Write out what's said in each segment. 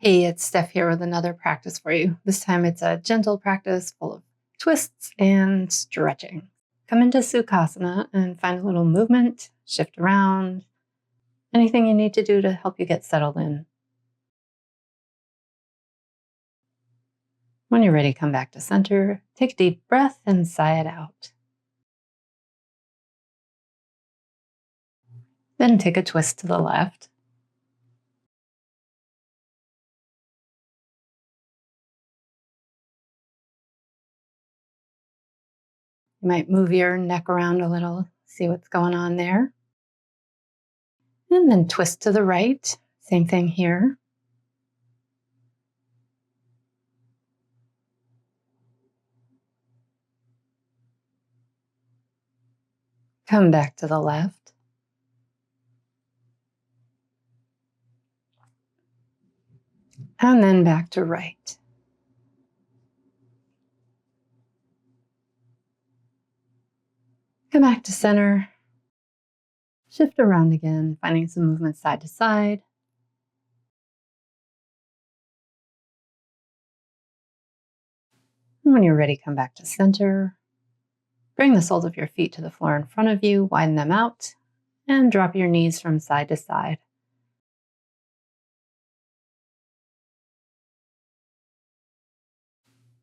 Hey, it's Steph here with another practice for you. This time it's a gentle practice full of twists and stretching. Come into Sukhasana and find a little movement, shift around, anything you need to do to help you get settled in. When you're ready, come back to center, take a deep breath and sigh it out. Then take a twist to the left. You might move your neck around a little, see what's going on there. And then twist to the right. Same thing here. Come back to the left. And then back to right. Come back to center. Shift around again, finding some movement side to side. And when you're ready, come back to center. Bring the soles of your feet to the floor in front of you, widen them out, and drop your knees from side to side.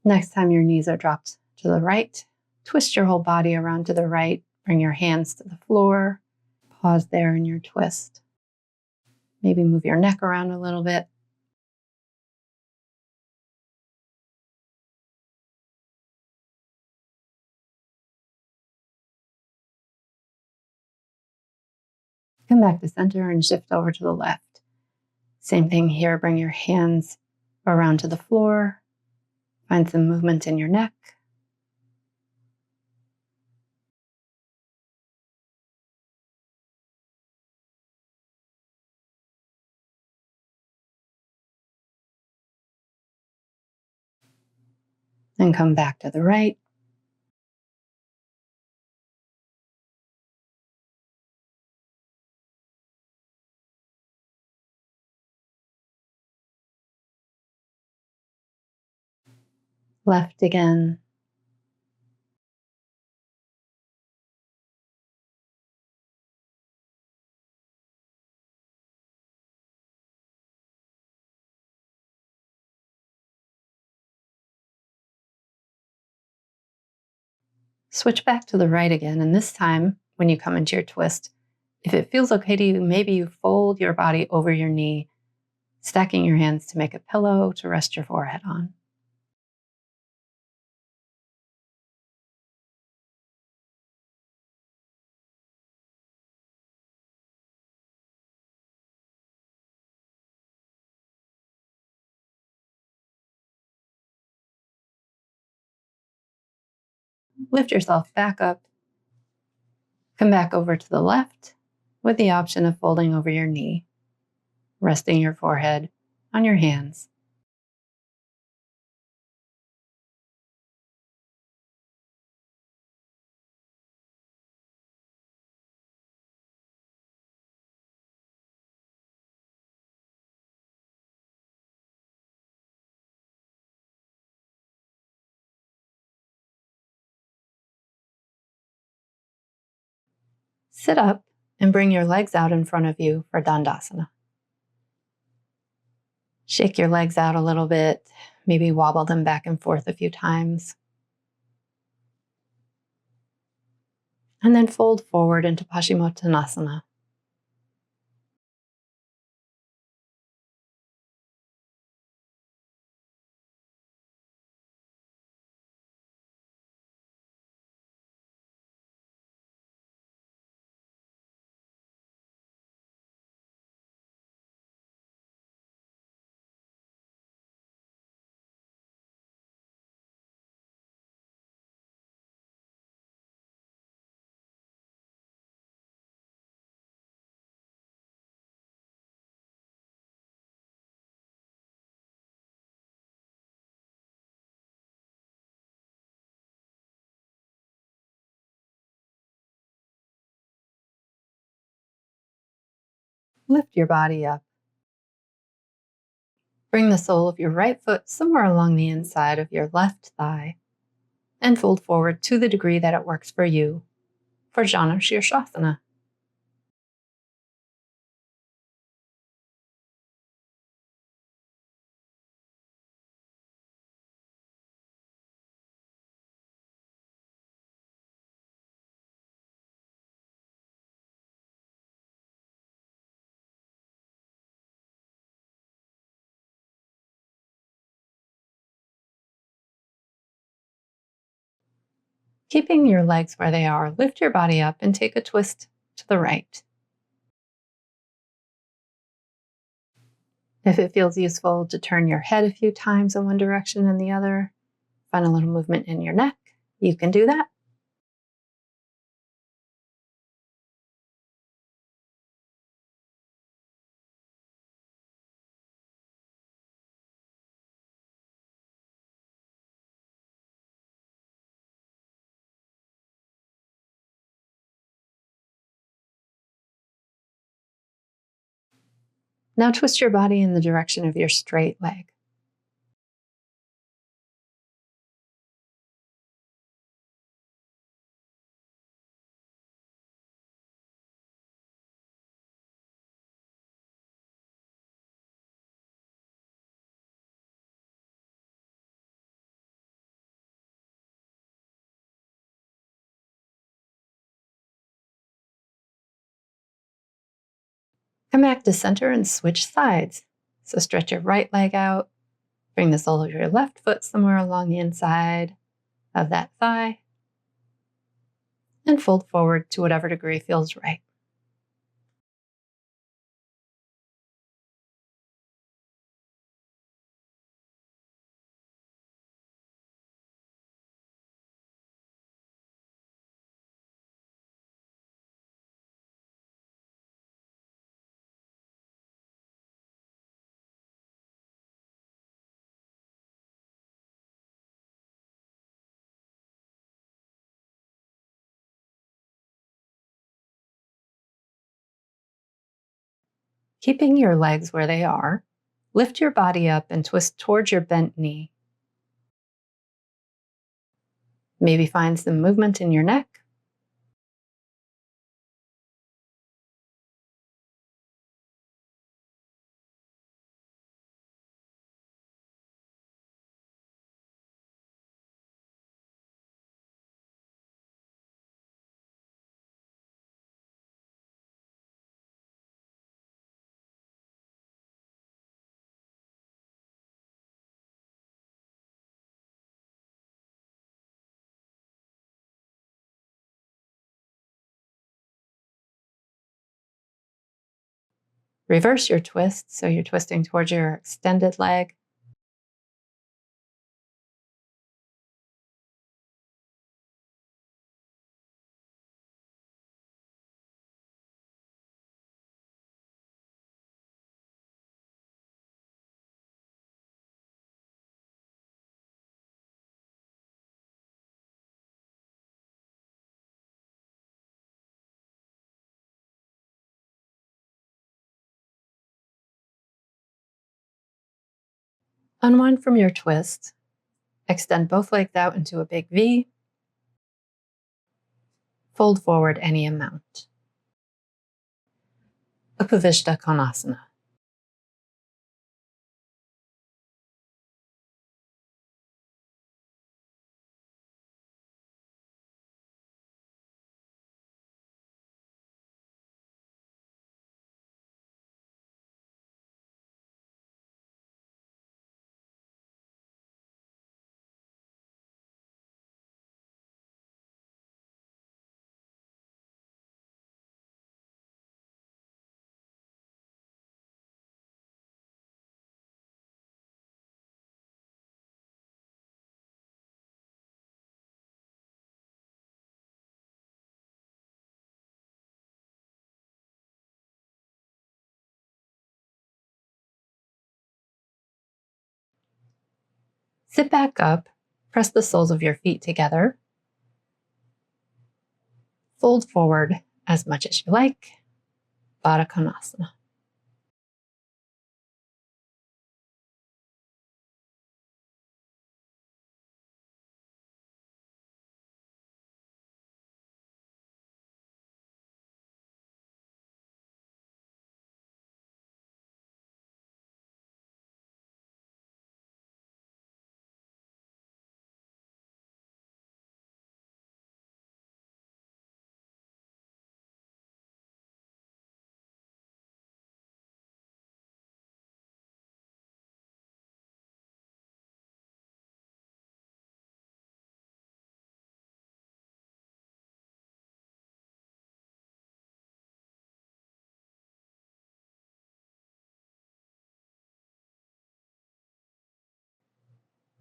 Next time your knees are dropped to the right, twist your whole body around to the right. Bring your hands to the floor. Pause there in your twist. Maybe move your neck around a little bit. Come back to center and shift over to the left. Same thing here. Bring your hands around to the floor. Find some movement in your neck. Then come back to the right. Left again. Switch back to the right again. And this time, when you come into your twist, if it feels okay to you, maybe you fold your body over your knee, stacking your hands to make a pillow to rest your forehead on. Lift yourself back up. Come back over to the left with the option of folding over your knee, resting your forehead on your hands. Sit up and bring your legs out in front of you for Dandasana. Shake your legs out a little bit, maybe wobble them back and forth a few times. And then fold forward into Paschimottanasana. Lift your body up. Bring the sole of your right foot somewhere along the inside of your left thigh and fold forward to the degree that it works for you for Janu Shirshasana. Keeping your legs where they are, lift your body up and take a twist to the right. If it feels useful to turn your head a few times in one direction and the other, find a little movement in your neck, you can do that. Now twist your body in the direction of your straight leg. Come back to center and switch sides. So stretch your right leg out, bring the sole of your left foot somewhere along the inside of that thigh, and fold forward to whatever degree feels right. Keeping your legs where they are, lift your body up and twist towards your bent knee. Maybe find some movement in your neck. Reverse your twist, so you're twisting towards your extended leg. Unwind from your twist. Extend both legs out into a big V. Fold forward any amount. Upavishta Konasana. Sit back up, press the soles of your feet together. Fold forward as much as you like. Baddha Konasana.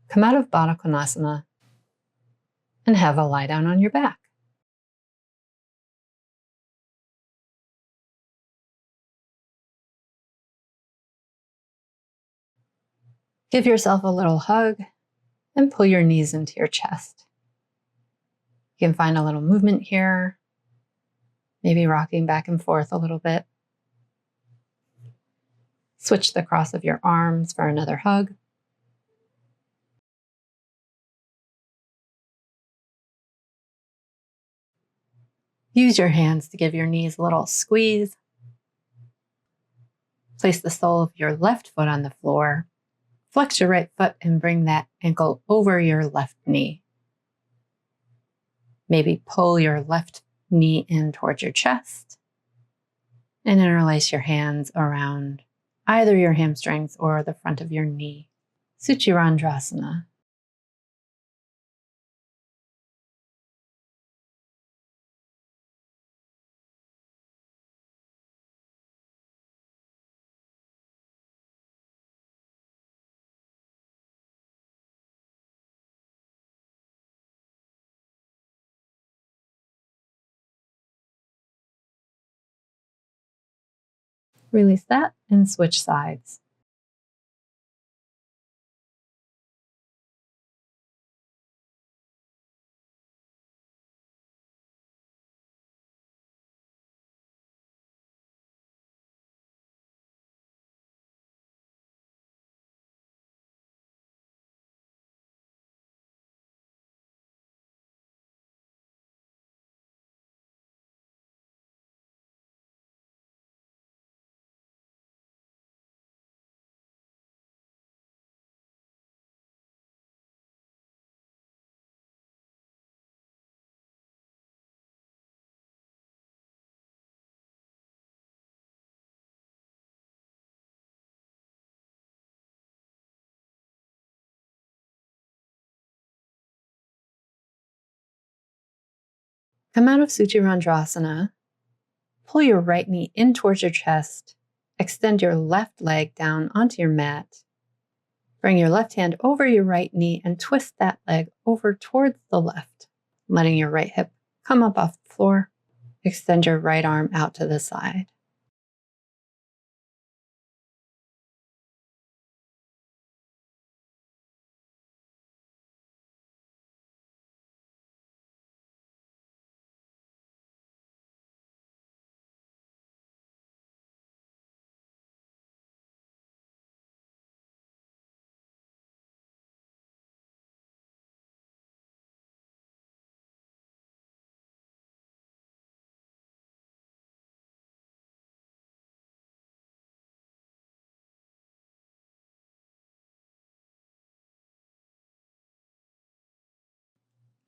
Come out of Baddha Konasana and have a lie down on your back. Give yourself a little hug and pull your knees into your chest. You can find a little movement here, maybe rocking back and forth a little bit. Switch the cross of your arms for another hug. Use your hands to give your knees a little squeeze. Place the sole of your left foot on the floor. Flex your right foot and bring that ankle over your left knee. Maybe pull your left knee in towards your chest and interlace your hands around either your hamstrings or the front of your knee. Suchirandrasana. Release that and switch sides. Come out of Suchirandrasana. Pull your right knee in towards your chest. Extend your left leg down onto your mat. Bring your left hand over your right knee and twist that leg over towards the left, letting your right hip come up off the floor. Extend your right arm out to the side.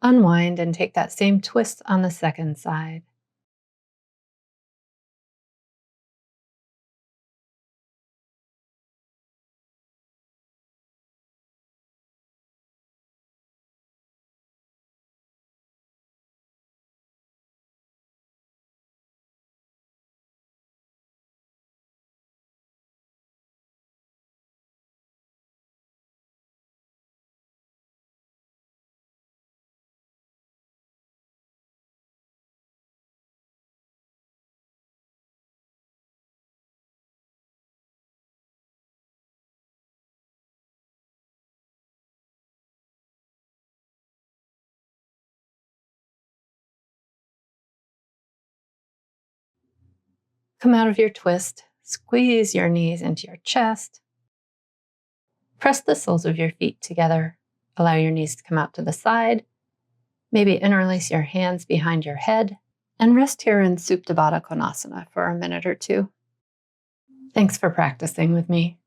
Unwind and take that same twist on the second side. Come out of your twist, squeeze your knees into your chest. Press the soles of your feet together. Allow your knees to come out to the side. Maybe interlace your hands behind your head and rest here in Supta Baddha Konasana for a minute or two. Thanks for practicing with me.